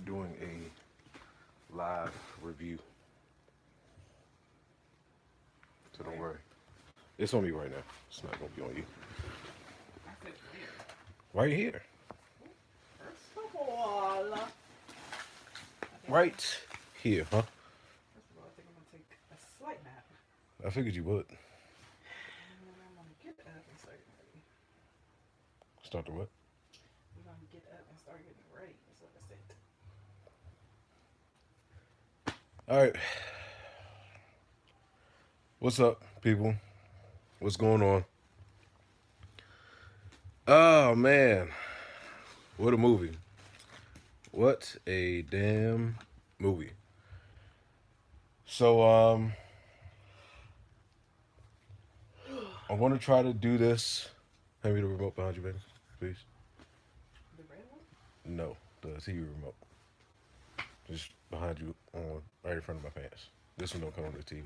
doing a live review, so don't worry. It's on me right now. It's not gonna be on you. I said where? Right here. First of all, Right here, huh? first of all, I think I'm gonna take a slight nap, I figured you would. and then I'm gonna get up and start getting ready. Start the what? We're gonna get up and start getting ready. That's what I said. All right. What's up, people? What's going on? Oh man, what a movie! What a damn movie. So I'm gonna try to do this. Hand me the remote behind you, baby, please. The red one? No, the TV remote. Just behind you, on right in front of my pants. This one don't come on the TV.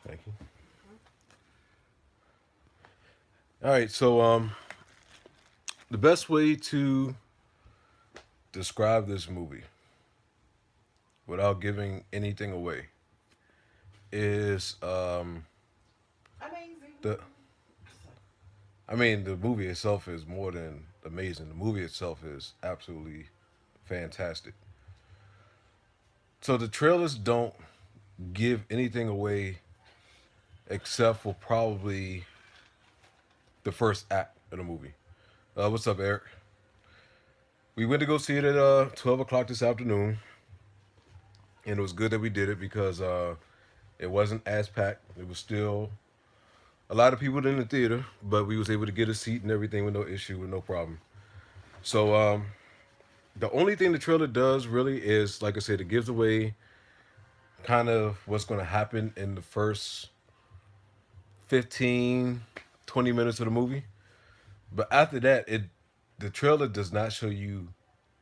Thank you. All right, so the best way to describe this movie without giving anything away is Amazing. the I mean the movie itself is more than amazing. The movie itself is absolutely fantastic. So the trailers don't give anything away except for probably the first act of the movie. What's up, Eric? We went to go see it at 12 o'clock this afternoon, and it was good that we did it because it wasn't as packed. It was still a lot of people in the theater, but we was able to get a seat and everything with no issue, with no problem. So the only thing the trailer does really is, like I said, it gives away kind of what's going to happen in the first 15, 20 minutes of the movie. But after that, the trailer does not show you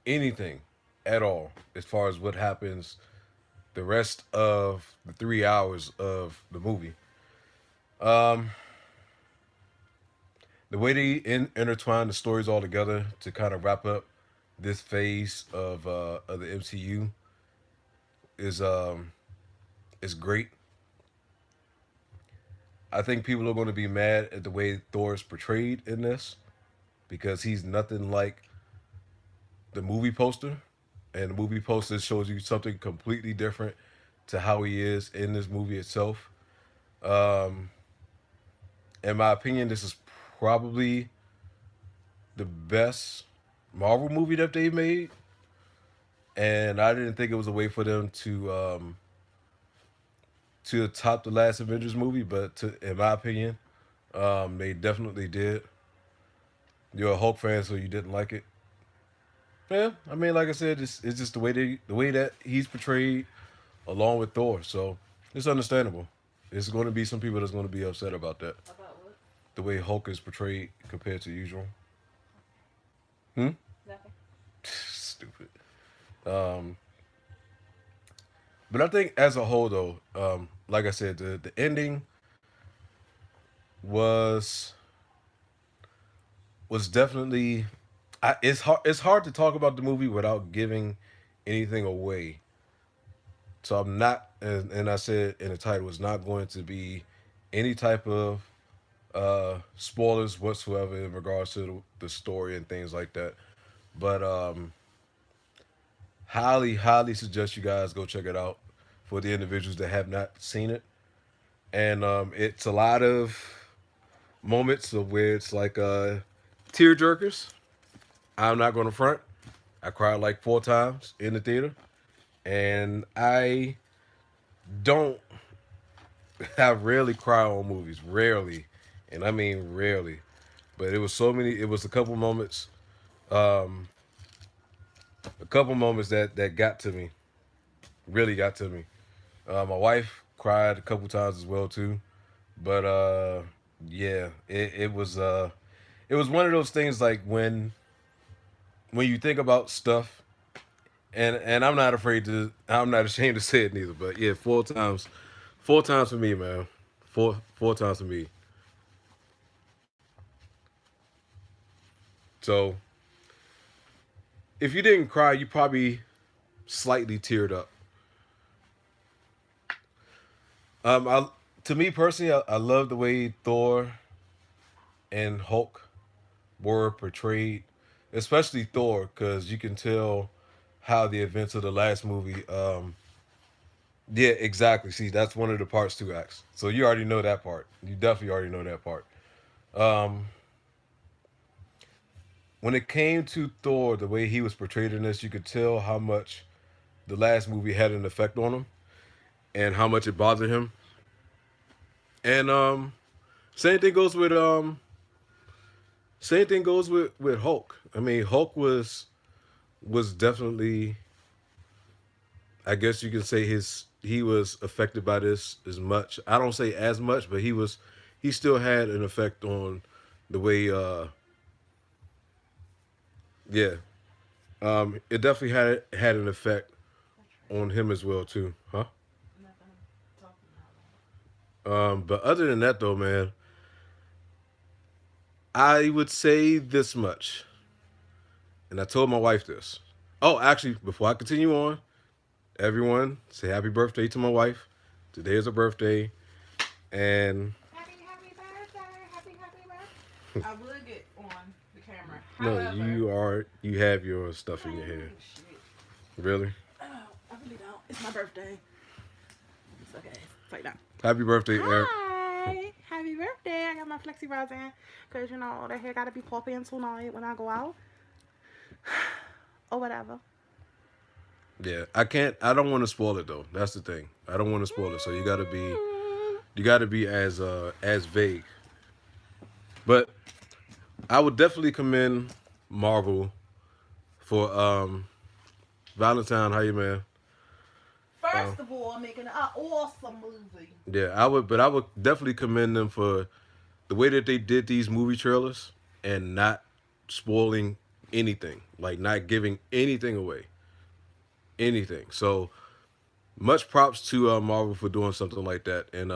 anything at all as far as what happens the rest of the 3 hours of the movie. Um, the way they intertwine the stories all together to kind of wrap up this phase of the MCU is is great. I think people are going to be mad at the way Thor is portrayed in this because he's nothing like the movie poster, and the movie poster shows you something completely different to how he is in this movie itself. Um, in my opinion, this is probably the best Marvel movie that they made, and I didn't think it was a way for them to top the last Avengers movie, but in my opinion, they definitely did. You're a Hulk fan, so you didn't like it. Yeah, I mean, like I said, it's just the way that he's portrayed along with Thor. So it's understandable. There's going to be some people that's going to be upset about that. About what? The way Hulk is portrayed compared to usual. Hmm. Nothing. Stupid. Um, but I think as a whole, though, like I said, the ending was was definitely. It's hard to talk about the movie without giving anything away. So I'm not, and I said in the title, it's not going to be any type of spoilers whatsoever in regards to the story and things like that. But highly suggest you guys go check it out for the individuals that have not seen it. And it's a lot of moments of where it's like tear jerkers. I'm not going to front. I cried like 4 times in the theater, and I don't I rarely cry on movies, rarely, and I mean rarely. But it was so many. It was um, a couple moments that got to me, really got to me. My wife cried a couple times as well too, but yeah, it was one of those things like when you think about stuff, and I'm not ashamed to say it neither. But yeah, 4 times, 4 times for me, man, four times for me. So if you didn't cry, you probably slightly teared up. I to me personally, I love the way Thor and Hulk were portrayed, especially Thor, because you can tell how the events of the last movie. Yeah, exactly. See, that's one of the parts two acts. So you already know that part. You definitely already know that part. Um, when it came to Thor, the way he was portrayed in this, you could tell how much the last movie had an effect on him and how much it bothered him. And same thing goes with Hulk. I mean, Hulk was definitely, I guess you can say he was affected by this as much. I don't say as much, but he still had an effect on the way yeah. It definitely had an effect What on trigger? him as well too, huh? Nothing. I'm talking about. But other than that though, man, I would say this much, and I told my wife this. Oh, actually, before I continue on, everyone say happy birthday to my wife. Today is her birthday, and Happy birthday! Happy birthday! I would get on the camera. no, However, you have your stuff in your man, hair. shit. Really? Oh, I really don't. It's my birthday. It's okay. Take down. Happy birthday, Eric. Hi. Happy birthday. I got my flexi rods in. Because, the hair got to be popping tonight when I go out. Or whatever. Yeah, I can't. I don't want to spoil it though. That's the thing. I don't want to spoil it. So you got to be as vague. But I would definitely commend Marvel for Valentine. How you, man? Uh, First of all, I'm making an awesome movie. yeah, but I would definitely commend them for the way that they did these movie trailers and not spoiling anything, like not giving anything away, anything. So much props to Marvel for doing something like that, and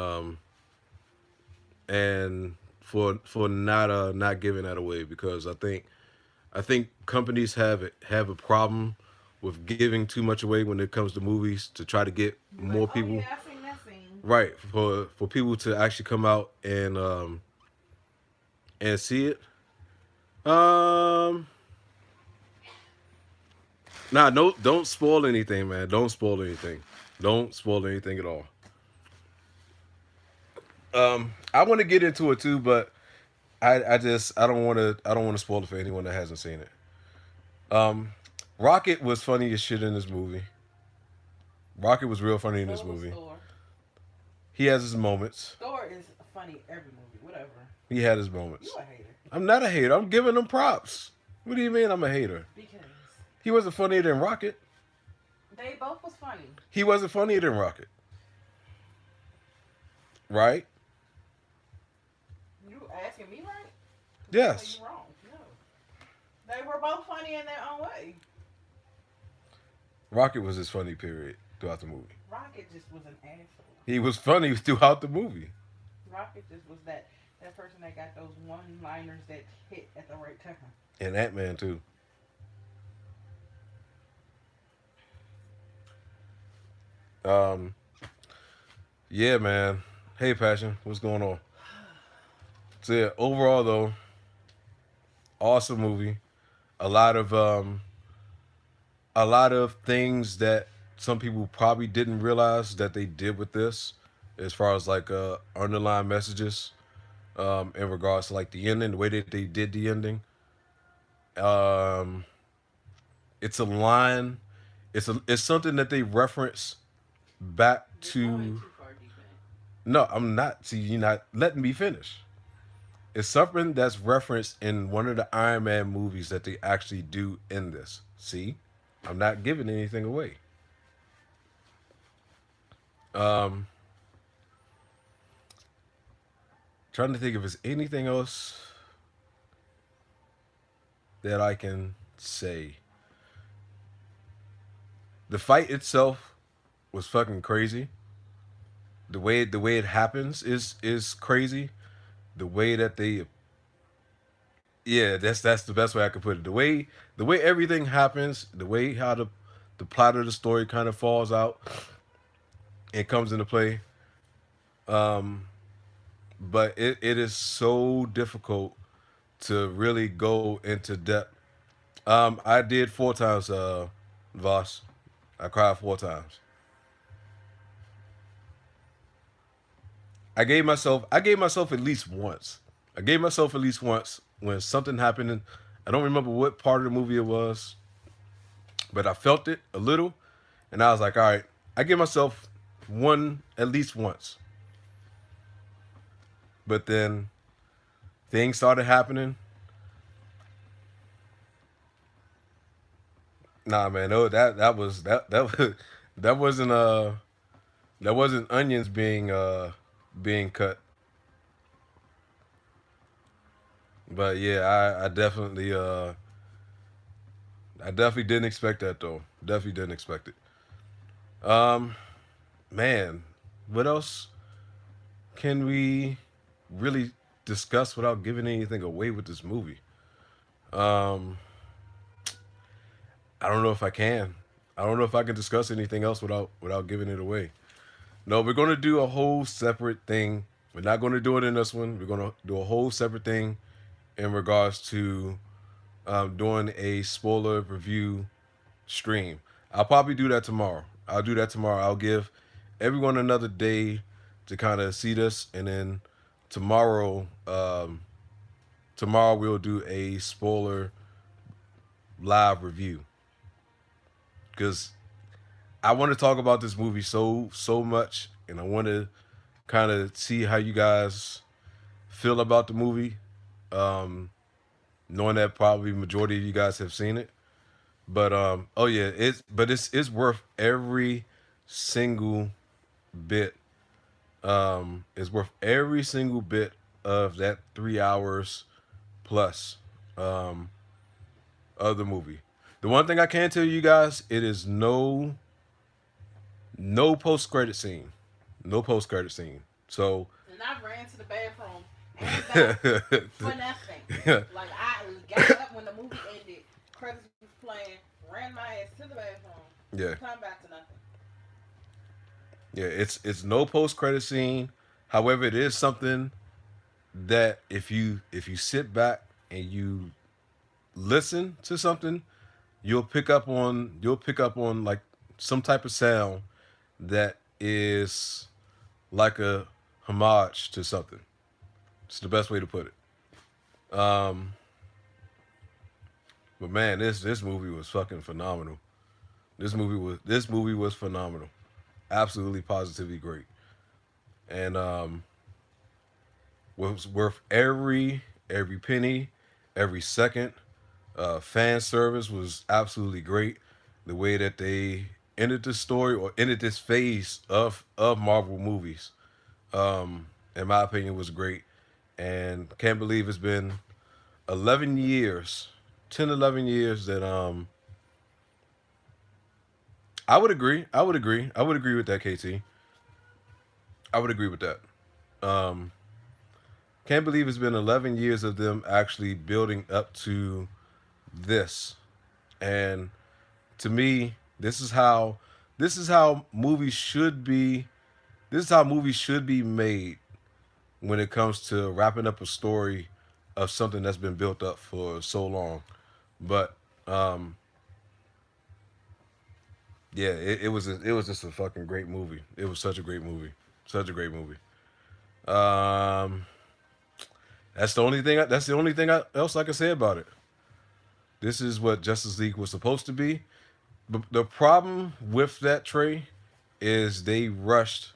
for not giving that away because I think companies have a problem with giving too much away when it comes to movies to try to get Be like, more oh people yeah, I seen that scene. right for people to actually come out and see it. Um, nah, no, don't spoil anything, man. Don't spoil anything. Don't spoil anything at all. I want to get into it too, but I don't want to spoil it for anyone that hasn't seen it. Rocket was funny as shit in this movie. Rocket was real funny in this So was movie. Thor. He has his moments. Thor is funny every movie. Whatever. He had his You moments. a hater. I'm not a hater. I'm giving him props. What do you mean I'm a hater? Because He wasn't funnier than Rocket. they both was funny. He wasn't funnier than Rocket. Right? You asking me right? Because I tell Yes. you wrong. No. They were both funny in their own way. Rocket was his funny period throughout the movie. Rocket just was an asshole. He was funny throughout the movie. Rocket just was that person that got those one liners that hit at the right time. And Ant-Man too. Um, yeah, man. Hey, Passion, what's going on? So yeah, overall though, awesome movie. A lot of a lot of things that some people probably didn't realize that they did with this, as far as like underlying messages in regards to like the ending, the way that they did the ending. Um, it's a line. It's something that they reference back You're going to. too far deep in it. No, I'm not. See, you're not letting me finish. It's something that's referenced in one of the Iron Man movies that they actually do in this. See, I'm not giving anything away. Um, trying to think if there's anything else that I can say. The fight itself was fucking crazy. The way it happens is crazy. The way that they yeah, that's the best way I could put it. The way everything happens, the way how the plot of the story kind of falls out and comes into play. Um, but it is so difficult to really go into depth. I did 4 times, Voss. I cried 4 times. I gave myself at least once. I gave myself at least once when something happened. I don't remember what part of the movie it was, but I felt it a little, and I was like, all right, I give myself one at least once. But then things started happening. Nah, man, no, that was that wasn't that wasn't onions being cut. But yeah, I definitely didn't expect that though. Definitely didn't expect it. Um, man, what else can we really discuss without giving anything away with this movie? Um, I don't know if I can. I don't know if I can discuss anything else without giving it away. No, we're gonna do a whole separate thing. We're not gonna do it in this one. We're gonna do a whole separate thing in regards to doing a spoiler review stream. I'll probably do that tomorrow. I'll do that tomorrow. I'll give everyone another day to kind of see this, and then tomorrow, tomorrow we'll do a spoiler live review because I want to talk about this movie so much, and I want to kind of see how you guys feel about the movie, um, knowing that probably majority of you guys have seen it. But oh yeah, it's worth every single bit. It's worth every single bit of that 3 hours plus um, of the movie. The one thing I can tell you guys, it is no post credit scene, no post credit scene. So And I ran to the bathroom and back for nothing. Like I got up when the movie ended, credits was playing, ran my ass to the bathroom, yeah, come back to nothing. yeah, it's no post credit scene. However, it is something that if you sit back and you listen to something, you'll pick up on like some type of sound that is like a homage to something. It's the best way to put it. Um, but man, this movie was fucking phenomenal. This movie was phenomenal. Absolutely positively great. And was worth every penny, every second. Fan service was absolutely great. The way that they ended the story or ended this phase of Marvel movies, in my opinion, was great. And can't believe it's been 11 years, 10, 11 years that I would agree. I would agree. I would agree with that, KT. I would agree with that. Um, can't believe it's been 11 years of them actually building up to this. And to me, this is how movies should be. This is how movies should be made when it comes to wrapping up a story of something that's been built up for so long. But um, yeah, it was just a fucking great movie. It was such a great movie, such a great movie. Um, that's the only thing else I can say about it. This is what Justice League was supposed to be. But the problem with that, Trey, is they rushed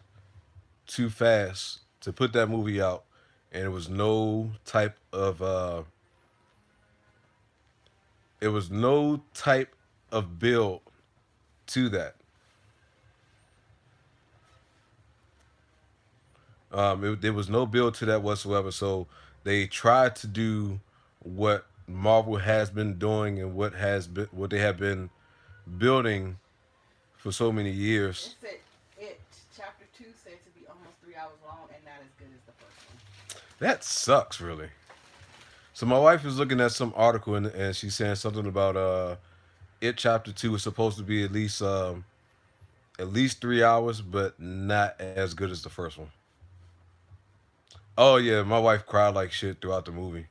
too fast to put that movie out, and it was no type of build to that. There was no build to that whatsoever. So they tried to do what Marvel has been doing and what they have been building for so many It years. said it chapter two said to be almost 3 hours long and not as good as the first one. That sucks, really. So my wife is looking at some article and she's saying something about it chapter 2 is supposed to be at least 3 hours, but not as good as the first one. Oh yeah, my wife cried like shit throughout the movie.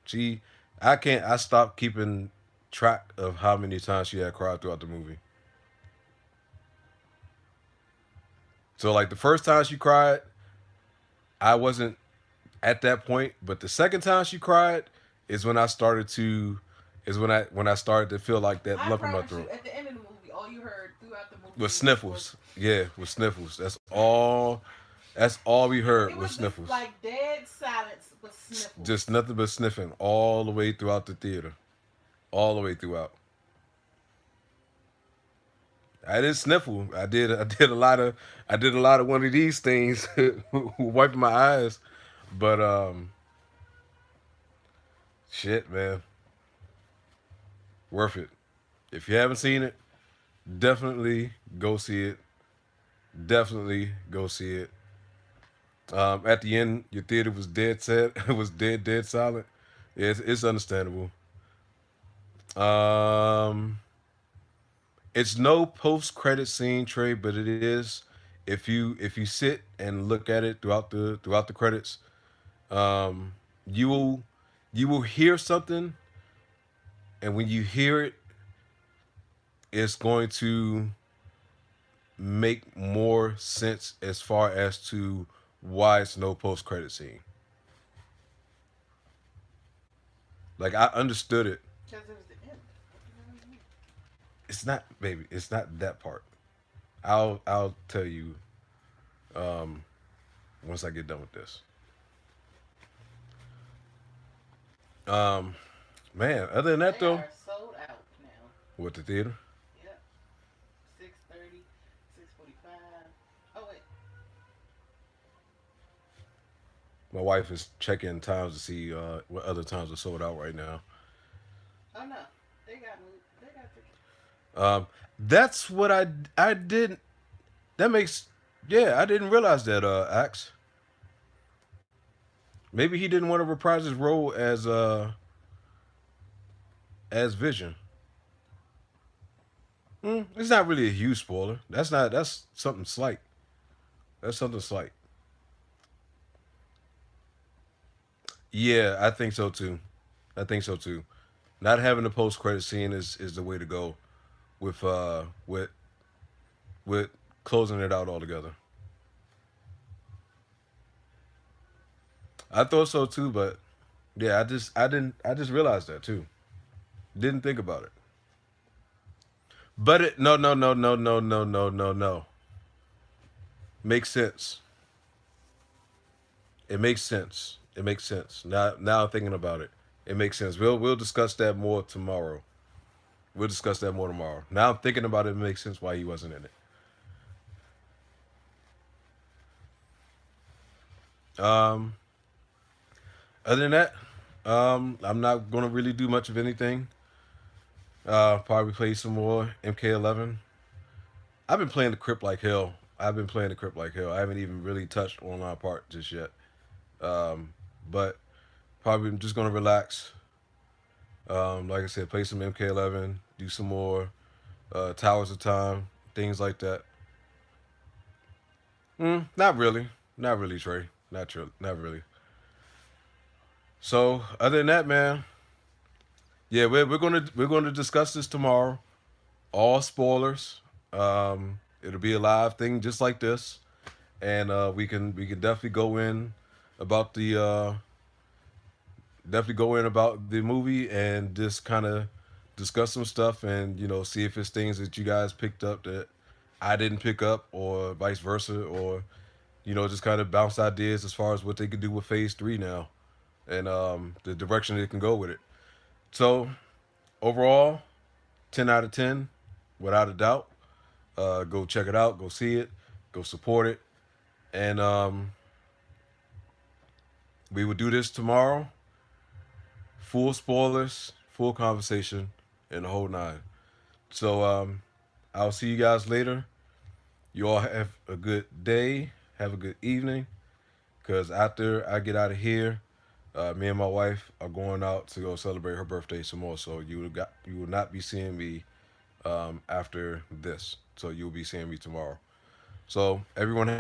She, I can't. I stopped keeping track of how many times she had cried throughout the movie. So like the first time she cried, I wasn't at that point, but the second time she cried is when I started to, is when I started to feel like that I lump in my promise you, throat at the end of the movie, all you heard throughout the with movie was sniffles. Yeah, with sniffles. That's all. That's all we heard it was was just sniffles. like dead silence with sniffles. Just nothing but sniffing all the way throughout the theater, all the way throughout. I didn't sniffle. I did a lot of one of these things, wiping my eyes. But shit, man, worth it. If you haven't seen it, definitely go see it. Definitely go see it. At the end, your theater was dead set. It was dead silent. Yeah, it's understandable. Um, it's no post credit scene, Trey, but it is. If you sit and look at it throughout the credits, um, you will you will hear something, and when you hear it, it's going to make more sense as far as to why it's no post credit scene. Like I understood it. Because it was the end. What the hell you mean? It's not, baby. It's not that part. I'll tell you um, once I get done with this. Um, man. Other than that They though, are sold out now. with the theater, Yep. 6:30, 6:45. Oh, wait. my wife is checking times to see what other times are sold out right now. Oh, no. They got tickets. Um, that's what I did. That makes yeah. I didn't realize that. Axe. Maybe he didn't want to reprise his role as Vision. It's not really a huge spoiler. That's not. That's something slight. That's something slight. Yeah, I think so too. I think so too. Not having the post credit scene is the way to go with with closing it out altogether. I thought so too, but yeah, I just realized that too. Didn't think about it. But it no. Makes sense. It makes sense. It makes sense. Now I'm thinking about it. It makes sense. We'll discuss that more tomorrow. We'll discuss that more tomorrow. Now I'm thinking about it. It makes sense why he wasn't in it. Other than that, I'm not gonna really do much of anything. Probably play some more MK11. I've been playing the crypt like hell. I've been playing the crypt like hell. I haven't even really touched online part just yet. Um, but probably just gonna relax. Like I said, play some MK11, do some more Towers of Time, things like that. Not really, not really, Trey. Not really. So other than that, man, yeah, we're gonna discuss this tomorrow. All spoilers. It'll be a live thing just like this, and we can definitely go in about the definitely go in about the movie and just kind of discuss some stuff and see if it's things that you guys picked up that I didn't pick up or vice versa or just kind of bounce ideas as far as what they could do with phase 3 now and the direction they can go with it. So overall, 10 out of 10 without a doubt. Go check it out, go see it, go support it, and we will do this tomorrow. Full spoilers, full conversation, and the whole nine. So I'll see you guys later. You all have a good day. Have a good evening. Cause after I get out of here, Me and my wife are going out to go celebrate her birthday some more. So you will not be seeing me after this. So you'll be seeing me tomorrow. So everyone have a